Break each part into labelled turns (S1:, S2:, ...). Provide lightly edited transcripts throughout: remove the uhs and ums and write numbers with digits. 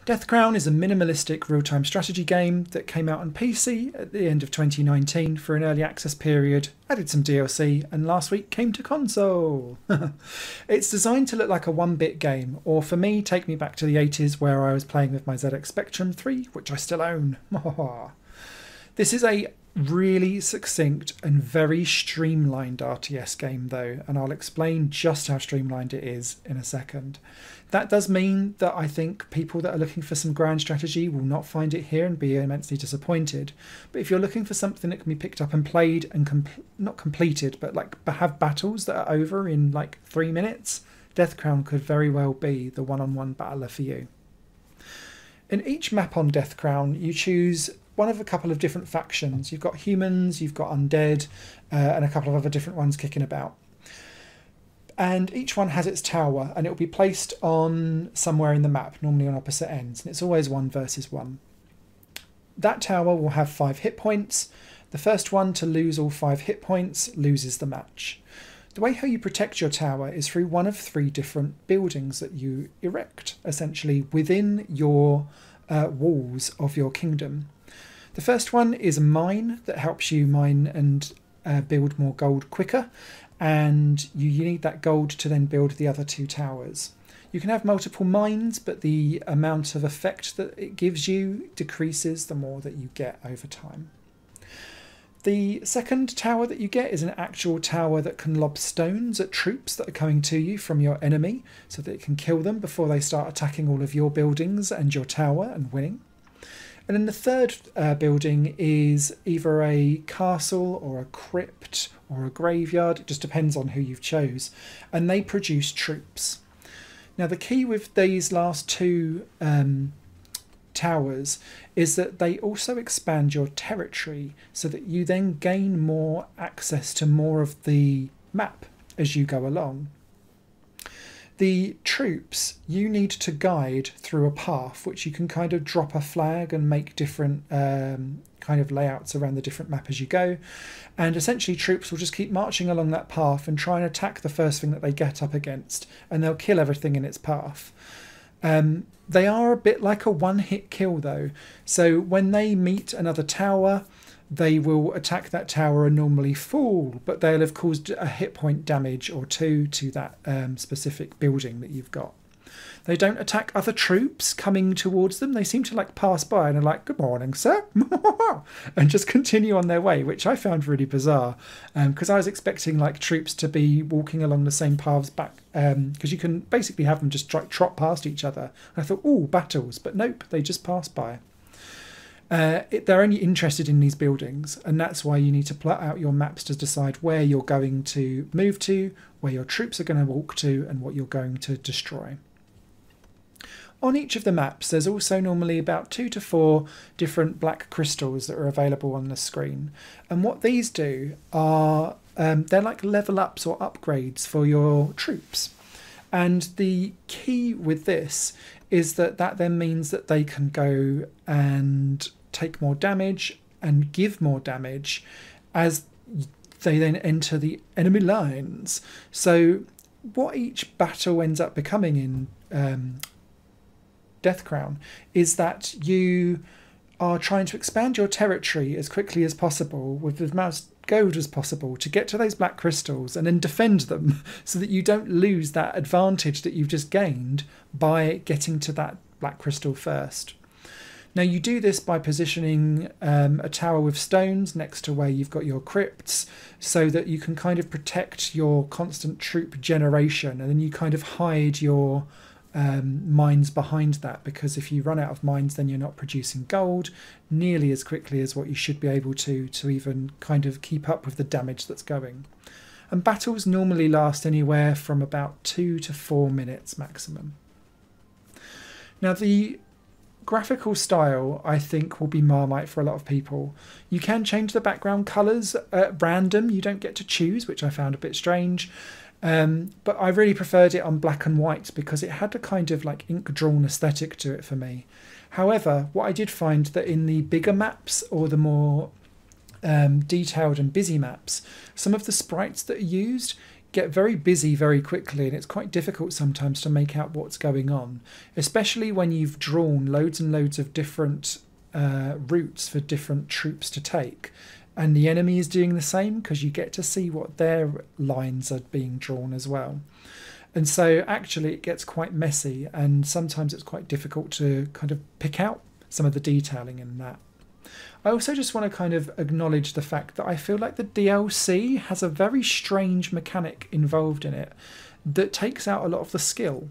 S1: Death Crown is a minimalistic real-time strategy game that came out on PC at the end of 2019 for an early access period, added some DLC, and last week came to console. It's designed to look like a 1-bit game, or for me, take me back to the 80s where I was playing with my ZX Spectrum 3, which I still own. This is a really succinct and very streamlined RTS game though, and I'll explain just how streamlined it is in a second. That does mean that I think people that are looking for some grand strategy will not find it here and be immensely disappointed. But if you're looking for something that can be picked up and played and not completed, but like have battles that are over in like 3 minutes, Death Crown could very well be the one-on-one battler for you. In each map on Death Crown, you choose one of a couple of different factions. You've got humans, you've got undead, and a couple of other different ones kicking about. And each one has its tower, and it will be placed on somewhere in the map, normally on opposite ends, and it's always 1 versus 1. That tower will have 5 hit points. The first one to lose all 5 hit points loses the match. The way how you protect your tower is through one of 3 different buildings that you erect, essentially within your walls of your kingdom. The first one is a mine that helps you mine and build more gold quicker, and you need that gold to then build the other 2 towers. You can have multiple mines, but the amount of effect that it gives you decreases the more that you get over time. The second tower that you get is an actual tower that can lob stones at troops that are coming to you from your enemy, so that it can kill them before they start attacking all of your buildings and your tower and winning. And then the third building is either a castle or a crypt or a graveyard. It just depends on who you've chose. And they produce troops. Now the key with these last 2 towers is that they also expand your territory so that you then gain more access to more of the map as you go along. The troops you need to guide through a path, which you can kind of drop a flag and make different kind of layouts around the different map as you go. And essentially troops will just keep marching along that path and try and attack the first thing that they get up against, and they'll kill everything in its path. They are a bit like a one-hit kill though, so when they meet another tower, they will attack that tower and normally fall, but they'll have caused a hit point damage or 2 to that specific building that you've got. They don't attack other troops coming towards them. They seem to like pass by and are like, "Good morning, sir," and just continue on their way, which I found really bizarre, because I was expecting like troops to be walking along the same paths back, because you can basically have them just trot past each other. And I thought, "Oh, battles," but nope, they just pass by. They're only interested in these buildings, and that's why you need to plot out your maps to decide where you're going to move to, where your troops are going to walk to, and what you're going to destroy. On each of the maps, there's also normally about 2 to 4 different black crystals that are available on the screen. And what these do are, they're like level ups or upgrades for your troops. And the key with this is that then means that they can go and take more damage and give more damage as they then enter the enemy lines. So what each battle ends up becoming in Death Crown is that you are trying to expand your territory as quickly as possible with as much gold as possible to get to those black crystals and then defend them so that you don't lose that advantage that you've just gained by getting to that black crystal first. Now you do this by positioning a tower with stones next to where you've got your crypts so that you can kind of protect your constant troop generation, and then you kind of hide your mines behind that, because if you run out of mines then you're not producing gold nearly as quickly as what you should be able to even kind of keep up with the damage that's going. And battles normally last anywhere from about 2 to 4 minutes maximum. Now the graphical style I think will be Marmite for a lot of people. You can change the background colours at random, you don't get to choose, which I found a bit strange. But I really preferred it on black and white because it had a kind of like ink drawn aesthetic to it for me. However, what I did find that in the bigger maps or the more detailed and busy maps, some of the sprites that are used get very busy very quickly, and it's quite difficult sometimes to make out what's going on, especially when you've drawn loads and loads of different routes for different troops to take, and the enemy is doing the same, because you get to see what their lines are being drawn as well. And so actually it gets quite messy, and sometimes it's quite difficult to kind of pick out some of the detailing in that. I also just want to kind of acknowledge the fact that I feel like the DLC has a very strange mechanic involved in it that takes out a lot of the skill.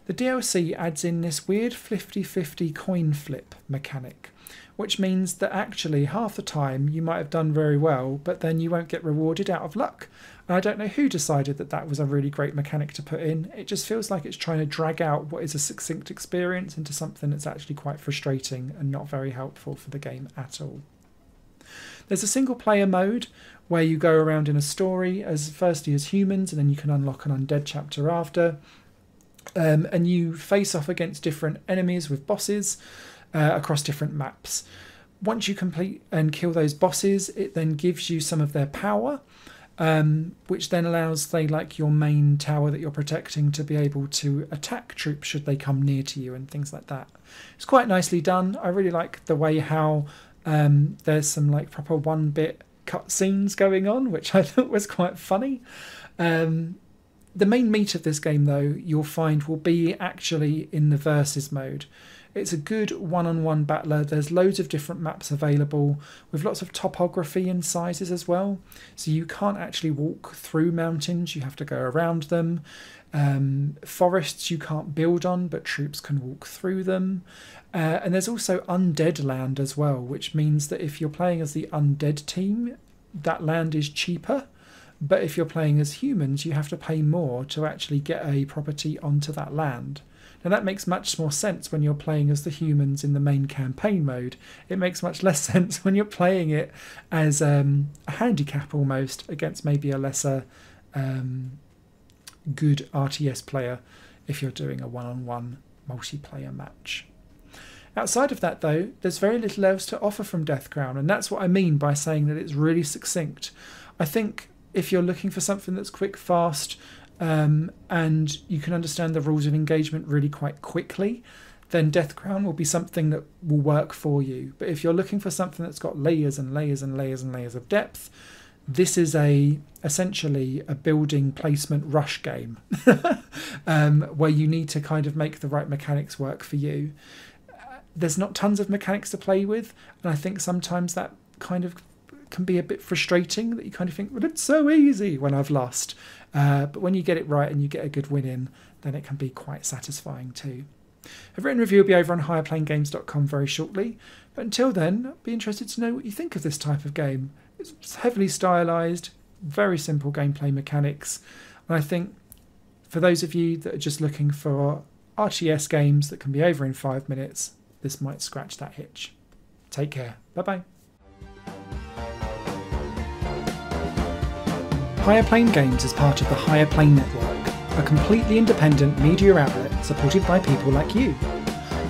S1: The DLC adds in this weird 50-50 coin flip mechanic, which means that actually half the time you might have done very well, but then you won't get rewarded out of luck. And I don't know who decided that that was a really great mechanic to put in. It just feels like it's trying to drag out what is a succinct experience into something that's actually quite frustrating and not very helpful for the game at all. There's a single player mode where you go around in a story firstly as humans, and then you can unlock an undead chapter after. And you face off against different enemies with bosses across different maps. Once you complete and kill those bosses, it then gives you some of their power, which then allows, say, like your main tower that you're protecting to be able to attack troops should they come near to you and things like that. It's quite nicely done. I really like the way how there's some like proper 1-bit cutscenes going on, which I thought was quite funny. The main meat of this game, though, you'll find will be actually in the versus mode. It's a good one-on-one battler. There's loads of different maps available with lots of topography and sizes as well. So you can't actually walk through mountains, you have to go around them. Forests you can't build on, but troops can walk through them. And there's also undead land as well, which means that if you're playing as the undead team, that land is cheaper. But if you're playing as humans, you have to pay more to actually get a property onto that land. Now that makes much more sense when you're playing as the humans in the main campaign mode. It makes much less sense when you're playing it as a handicap almost against maybe a lesser good RTS player if you're doing a one-on-one multiplayer match. Outside of that, though, there's very little else to offer from Death Crown, and that's what I mean by saying that it's really succinct. I think if you're looking for something that's quick, fast, and you can understand the rules of engagement really quite quickly, then Death Crown will be something that will work for you. But if you're looking for something that's got layers and layers and layers and layers of depth, this is essentially a building placement rush game where you need to kind of make the right mechanics work for you. There's not tons of mechanics to play with, and I think sometimes that kind of can be a bit frustrating, that you kind of think, well, it's so easy when I've lost. But when you get it right and you get a good win in, then it can be quite satisfying too. A written review will be over on higherplayinggames.com very shortly. But until then, I'd be interested to know what you think of this type of game. It's heavily stylised, very simple gameplay mechanics. And I think for those of you that are just looking for RTS games that can be over in 5 minutes, this might scratch that itch. Take care. Bye-bye. Higher Plane Games is part of the Higher Plane Network, a completely independent media outlet supported by people like you.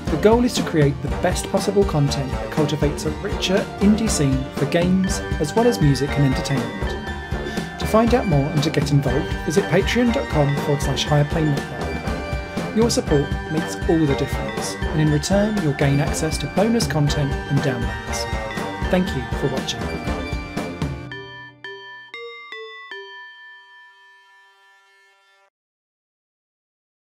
S1: The goal is to create the best possible content that cultivates a richer indie scene for games as well as music and entertainment. To find out more and to get involved, visit patreon.com/higherplane-network. Your support makes all the difference, and in return you'll gain access to bonus content and downloads. Thank you for watching.